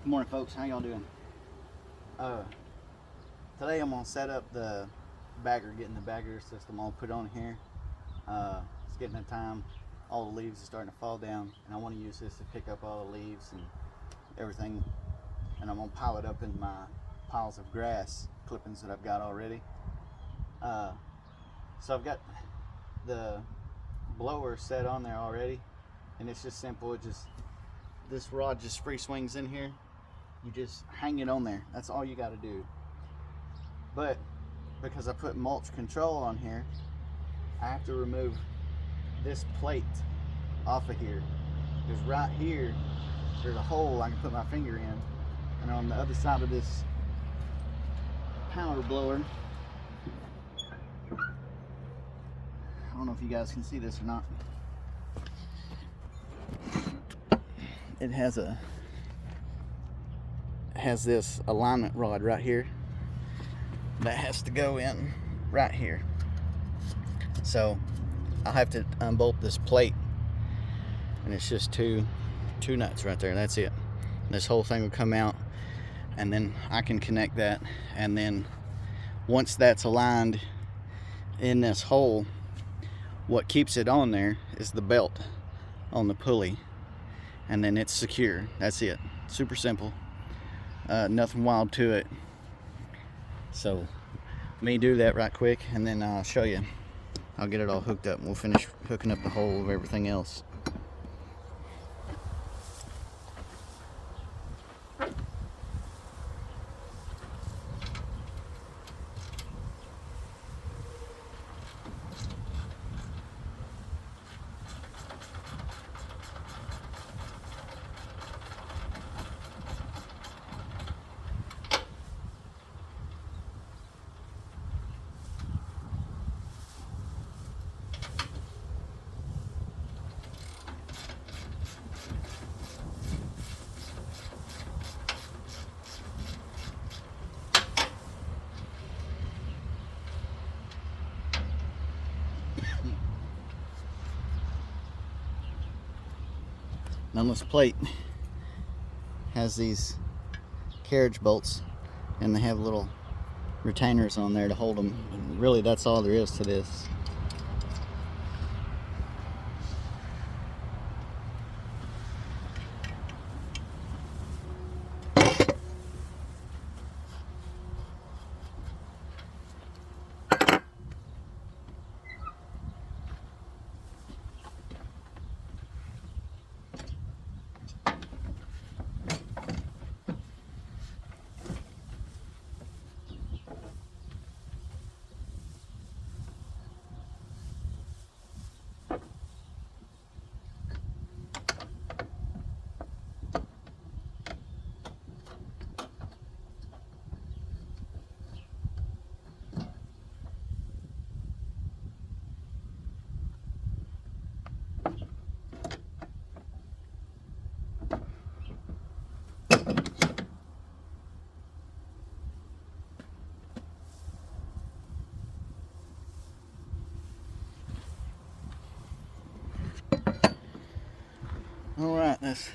Good morning, folks. How y'all doing? Today I'm gonna set up the bagger, getting the bagger system all put on here. It's getting that time. All the leaves are starting to fall down, and I want to use this to pick up all the leaves and everything. And I'm gonna pile it up in my piles of grass clippings that I've got already. So I've got the blower set on there already, and it's just simple. This rod just free swings in here. You just hang it on there. That's all you got to do. But because I put mulch control on here, I have to remove this plate off of here, because right here there's a hole I can put my finger in, and on the other side of this power blower, I don't know if you guys can see this or not, it has this alignment rod right here that has to go in right here. So I'll have to unbolt this plate, and it's just two nuts right there. That's it. This whole thing will come out, and then I can connect that, and then once that's aligned in this hole, what keeps it on there is the belt on the pulley, and then it's secure. That's it. Super simple. Nothing wild to it. So let me do that right quick, and then I'll show you. I'll get it all hooked up, and we'll finish hooking up the whole of everything else. Now this plate has these carriage bolts, and they have little retainers on there to hold them. And really, that's all there is to this. Alright, that's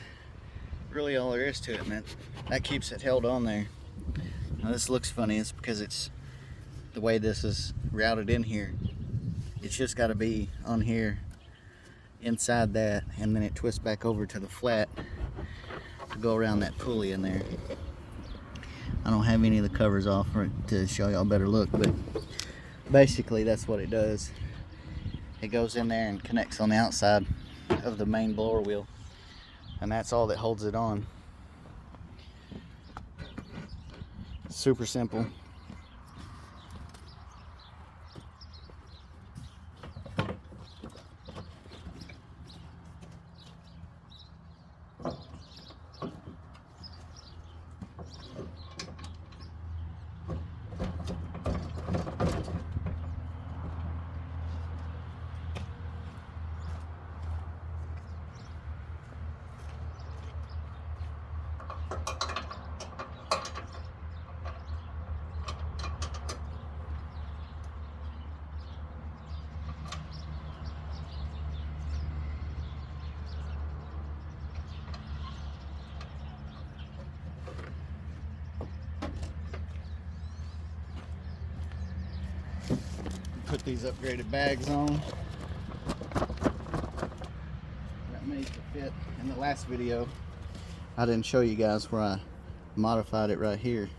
really all there is to it, man. That keeps it held on there. Now this looks funny, it's because it's the way this is routed in here. It's just got to be on here inside that, and then it twists back over to the flat to go around that pulley in there. I don't have any of the covers off for it to show y'all better look, but basically that's what it does. It goes in there and connects on the outside of the main blower wheel, and that's all that holds it on. Super simple. put these upgraded bags on. That made to fit. In the last video, I didn't show you guys where I modified it right here.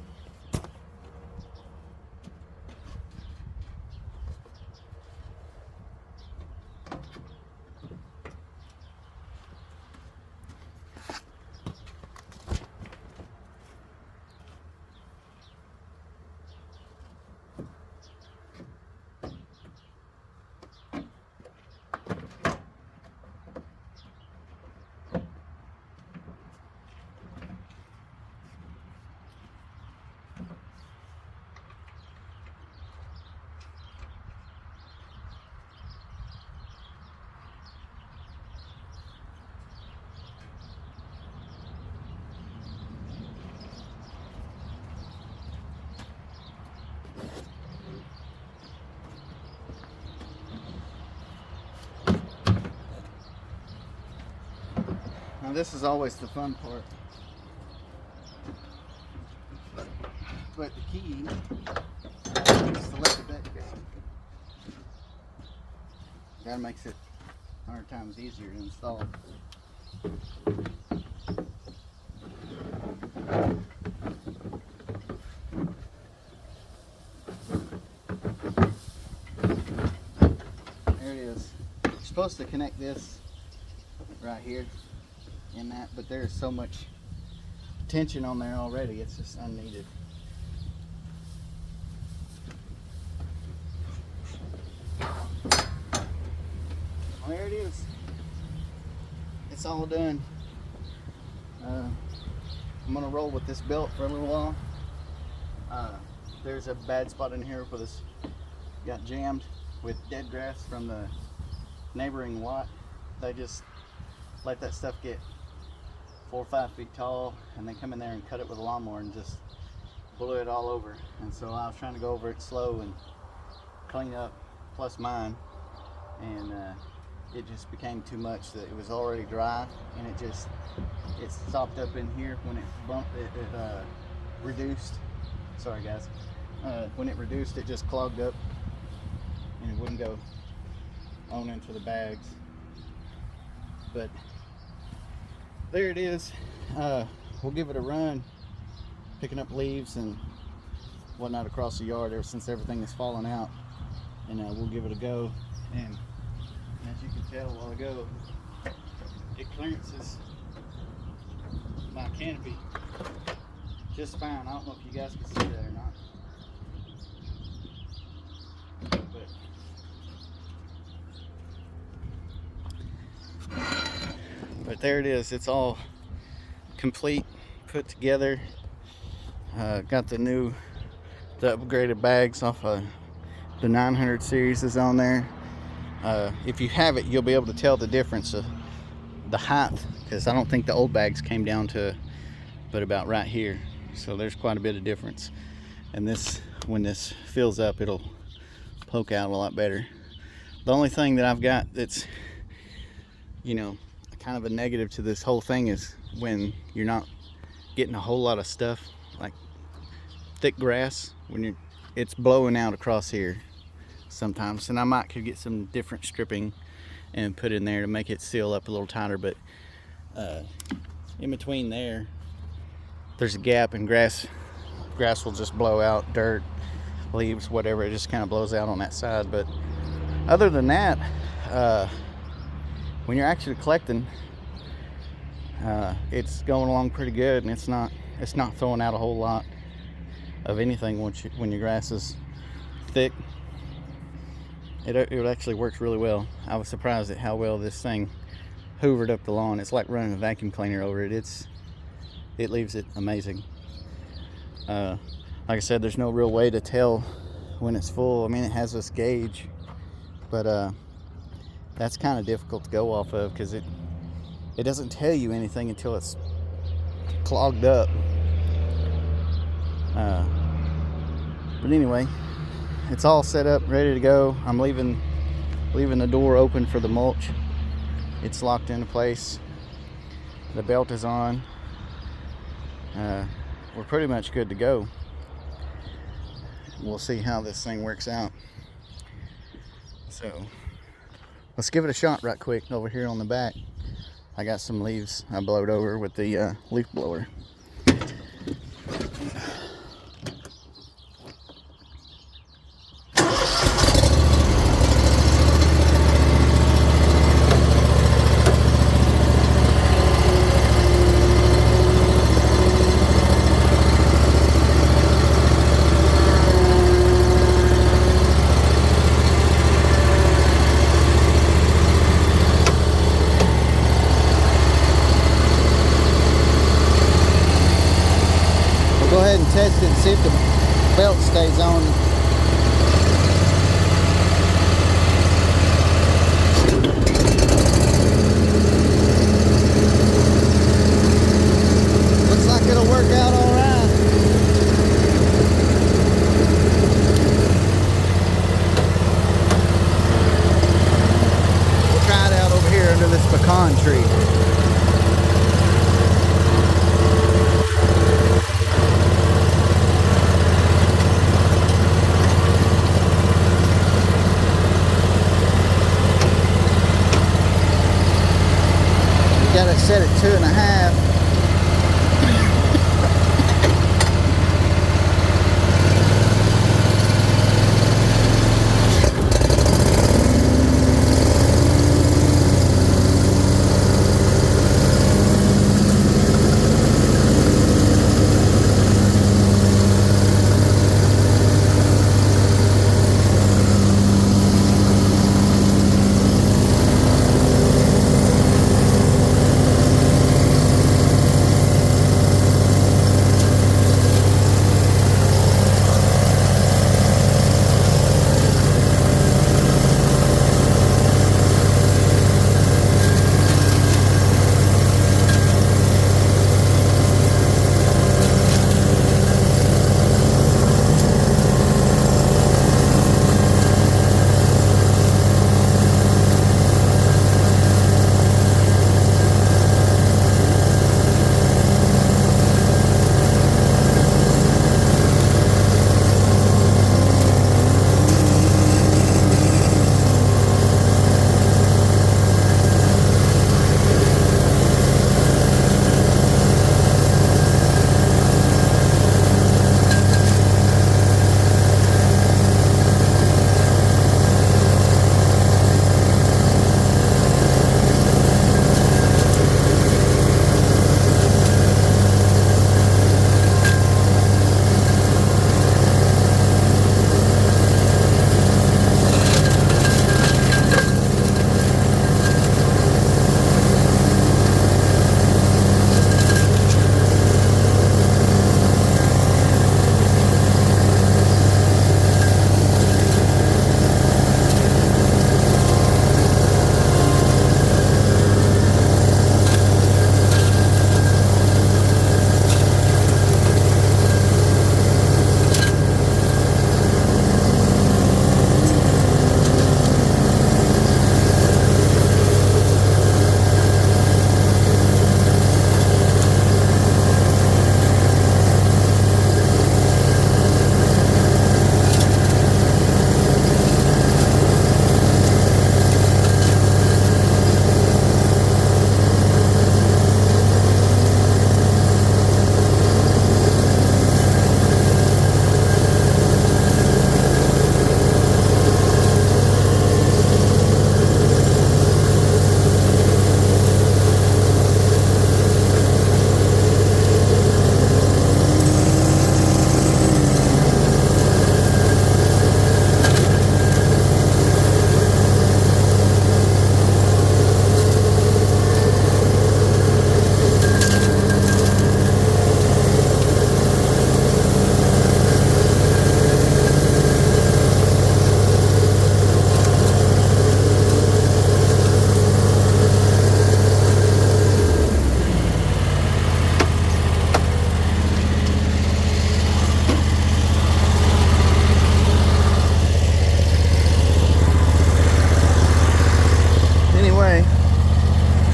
Now this is always the fun part, but the key is to let the deck go. That makes it 100 times easier to install. There it is. You're supposed to connect this right here in that, but there's so much tension on there already, it's just unneeded. Well, there it is. It's all done. I'm gonna roll with this belt for a little while. There's a bad spot in here where this got jammed with dead grass from the neighboring lot. They just let that stuff get 4 or 5 feet tall, and they come in there and cut it with a lawnmower and just blew it all over. And so I was trying to go over it slow and clean up, plus mine, and it just became too much. That it was already dry, and it stopped up in here. When it bumped, it reduced. Sorry guys. When it reduced, it just clogged up, and it wouldn't go on into the bags. But there it is. We'll give it a run, picking up leaves and whatnot across the yard ever since everything is falling out, and we'll give it a go. And as you can tell a while ago, it clearances my canopy just fine. I don't know if you guys can see that or not, but there it is. It's all complete, put together. Got the upgraded bags off of the 900 series is on there. If you have it, you'll be able to tell the difference of the height, because I don't think the old bags came down to but about right here. So there's quite a bit of difference. And this, when this fills up, it'll poke out a lot better. The only thing that I've got that's, you know, kind of a negative to this whole thing is when you're not getting a whole lot of stuff like thick grass, when it's blowing out across here sometimes. And I might could get some different stripping and put in there to make it seal up a little tighter, but in between there's a gap, and grass will just blow out, dirt, leaves, whatever. It just kind of blows out on that side. But other than that, when you're actually collecting, it's going along pretty good, and it's not throwing out a whole lot of anything when your grass is thick. It actually works really well. I was surprised at how well this thing hoovered up the lawn. It's like running a vacuum cleaner over it. It leaves it amazing. Like I said, there's no real way to tell when it's full. I mean, it has this gauge, but that's kind of difficult to go off of, because it doesn't tell you anything until it's clogged up. But anyway, it's all set up, ready to go. I'm leaving the door open for the mulch. It's locked into place. The belt is on. We're pretty much good to go. We'll see how this thing works out. So let's give it a shot right quick over here on the back. I got some leaves I blowed over with the leaf blower. Go ahead and test it and see if the belt stays on. Looks like it'll work out all right. We'll try it out over here under this pecan tree. Got it set at 2.5.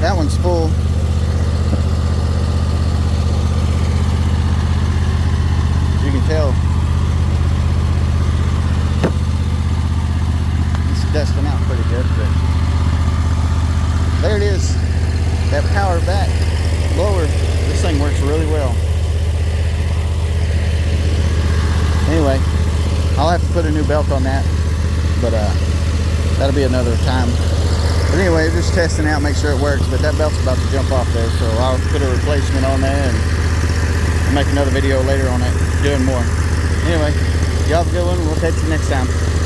That one's full. You can tell it's dusting out. a new belt on that, but that'll be another time. But anyway, just testing out, make sure it works. But that belt's about to jump off there, so I'll put a replacement on there and make another video later on it, doing more. Anyway, y'all have a good one. We'll catch you next time.